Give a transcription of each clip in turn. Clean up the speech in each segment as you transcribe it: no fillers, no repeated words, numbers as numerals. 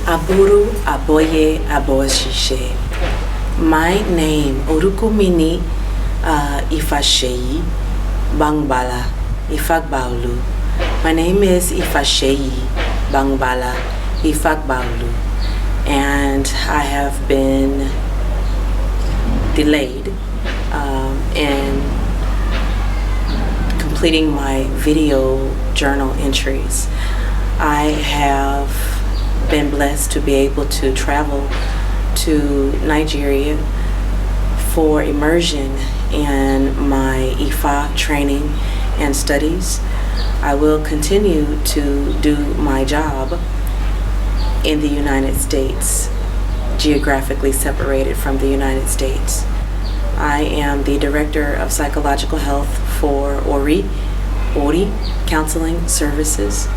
Aburu Aboye Aboshishe. My name, Orukumini IfáSèyí Bangbala Ifagbaulu. My name is IfáSèyí Bangbala Ifagbaulu. And I have been delayed in completing my video journal entries. I have been blessed to be able to travel to Nigeria for immersion in my IFÁ training and studies. I will continue to do my job in the United States, geographically separated from the United States. I am the Director of Psychological Health for Irie Counseling Services,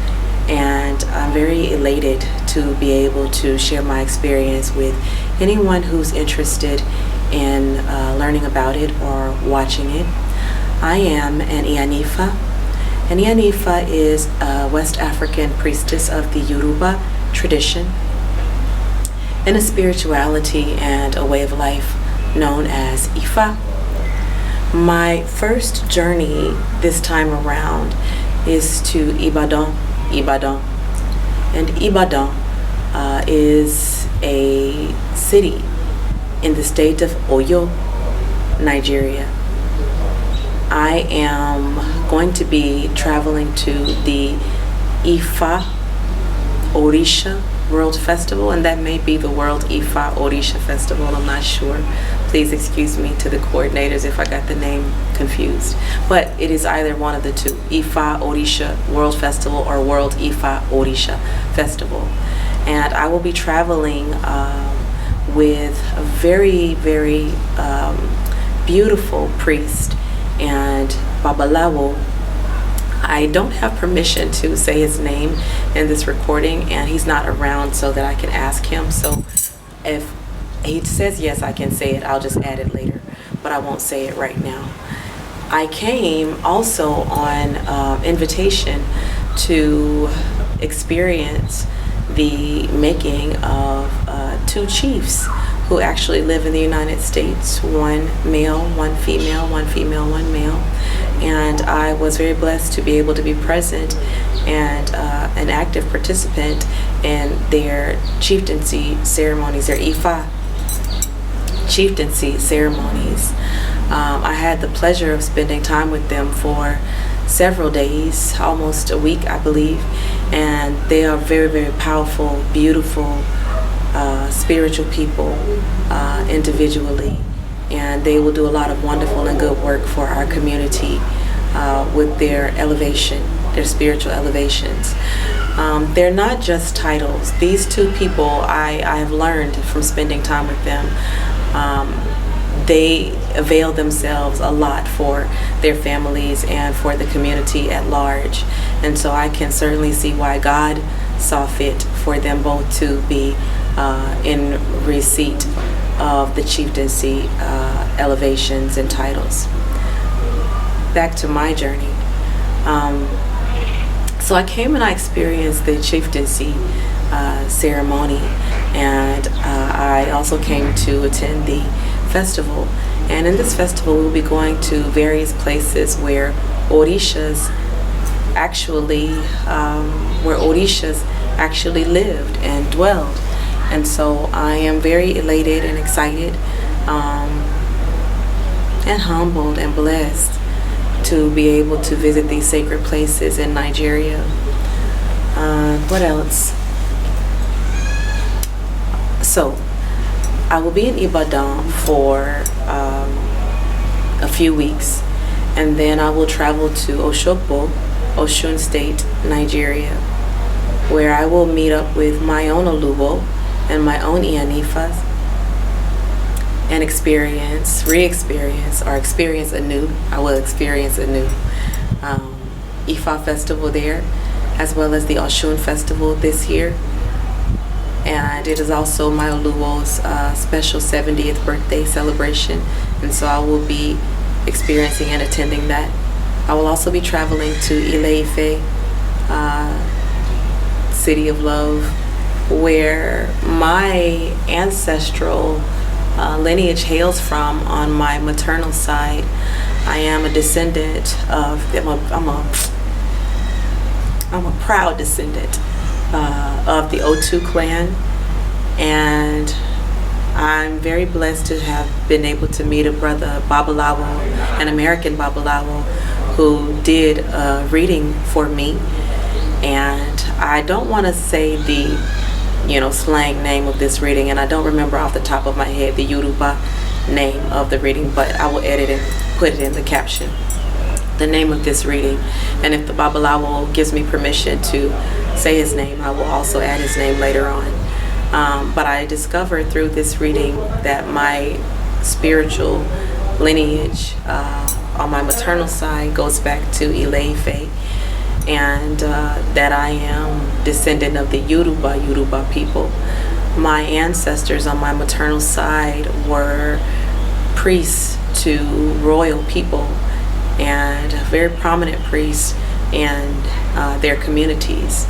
and I'm very elated to be able to share my experience with anyone who's interested in learning about it or watching it. I am an Ìyán'ifá. An Ìyán'ifá is a West African priestess of the Yorùbá tradition and a spirituality and a way of life known as IFÁ. My first journey this time around is to Ibadan. And Ibadan is a city in the state of Oyo, Nigeria. I am going to be traveling to the IFÁ-Òrìṣà World Festival, and that may be the World IFÁ-Òrìṣà Festival, I'm not sure. Please excuse me to the coordinators if I got the name confused. But it is either one of the two, IFÁ-Òrìṣà World Festival or World IFÁ-Òrìṣà Festival. And I will be traveling with a very, very beautiful priest and Babalawo. I don't have permission to say his name in this recording, and he's not around so that I can ask him. So if he says yes, I can say it. I'll just add it later, but I won't say it right now. I came also on invitation to experience the making of two chiefs who actually live in the United States, one male, one female, one female, one male. And I was very blessed to be able to be present and an active participant in their chieftaincy ceremonies, their IFÁ chieftaincy ceremonies. I had the pleasure of spending time with them for several days, almost a week, I believe, and they are very, very powerful, beautiful, spiritual people individually, and they will do a lot of wonderful and good work for our community with their elevation, their spiritual elevations. They're not just titles. These two people, I have learned from spending time with them, they avail themselves a lot for their families and for the community at large. And so I can certainly see why God saw fit for them both to be in receipt of the chieftaincy elevations and titles. Back to my journey. So I came and I experienced the chieftaincy ceremony, and I also came to attend the festival. And in this festival we'll be going to various places where Orishas actually lived and dwelled. And so I am very elated and excited and humbled and blessed to be able to visit these sacred places in Nigeria. What else? So I will be in Ibadan for a few weeks, and then I will travel to Osogbo, Osun State, Nigeria, where I will meet up with my own Oluwo and my own Ìyán'ifás and experience anew. I will experience anew IFÁ festival there, as well as the Osun festival this year. And it is also my Oluwo's special 70th birthday celebration, and so I will be experiencing and attending that. I will also be traveling to Ile-Ife, City of Love, where my ancestral lineage hails from on my maternal side. I am a descendant of, I'm a proud descendant of the Otu clan, and I'm very blessed to have been able to meet a brother, Babalawo, an American Babalawo, who did a reading for me. And I don't want to say the, slang name of this reading, and I don't remember off the top of my head the Yoruba name of the reading, but I will edit and put it in the caption, the name of this reading. And if the Babalawo gives me permission to say his name, I will also add his name later on. But I discovered through this reading that my spiritual lineage on my maternal side goes back to Ile-Ife, and that I am descendant of the Yoruba people. My ancestors on my maternal side were priests to royal people, and very prominent priests in their communities.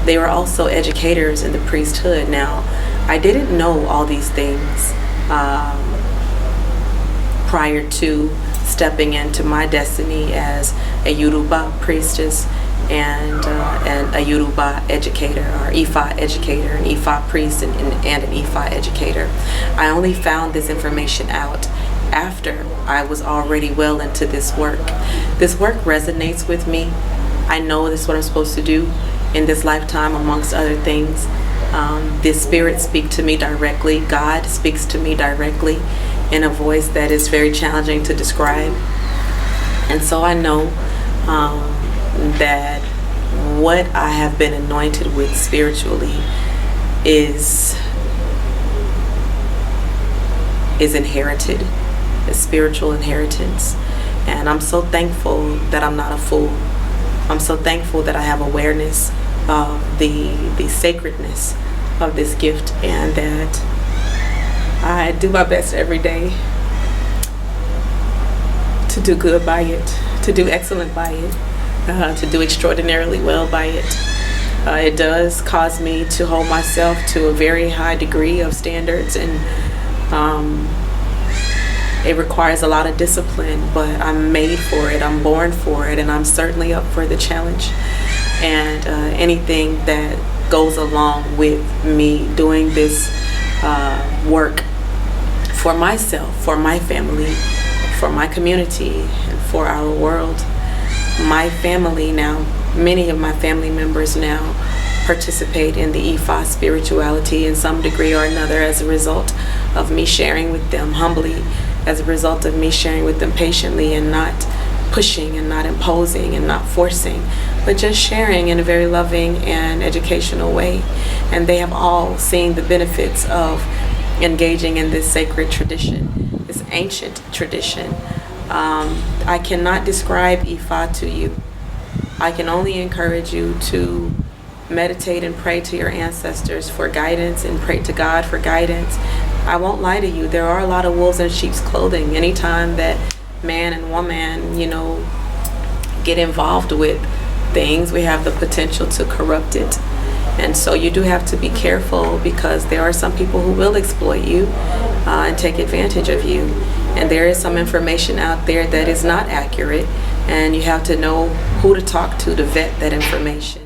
They were also educators in the priesthood. Now, I didn't know all these things prior to stepping into my destiny as a Yoruba priestess and a Yoruba educator, or IFÁ educator, an IFÁ priest and an IFÁ educator. I only found this information out after I was already well into this work. This work resonates with me. I know this is what I'm supposed to do in this lifetime, amongst other things. The spirits speak to me directly. God speaks to me directly in a voice that is very challenging to describe. And so I know that what I have been anointed with spiritually is inherited, a spiritual inheritance. And I'm so thankful that I'm not a fool. I'm so thankful that I have awareness of the sacredness of this gift, and that I do my best every day to do good by it, to do excellent by it, to do extraordinarily well by it. It does cause me to hold myself to a very high degree of standards, and it requires a lot of discipline, but I'm made for it, I'm born for it, and I'm certainly up for the challenge. And anything that goes along with me doing this work for myself, for my family, for my community, and for our world. My family now, many of my family members now participate in the IFÁ spirituality in some degree or another as a result of me sharing with them humbly, as a result of me sharing with them patiently, and not pushing and not imposing and not forcing, but just sharing in a very loving and educational way. And they have all seen the benefits of engaging in this sacred tradition, this ancient tradition. I cannot describe IFÁ to you. I can only encourage you to meditate and pray to your ancestors for guidance, and pray to God for guidance. I won't lie to you, there are a lot of wolves in sheep's clothing. Anytime that man and woman, get involved with things, we have the potential to corrupt it. And so you do have to be careful, because there are some people who will exploit you and take advantage of you. And there is some information out there that is not accurate, and you have to know who to talk to vet that information.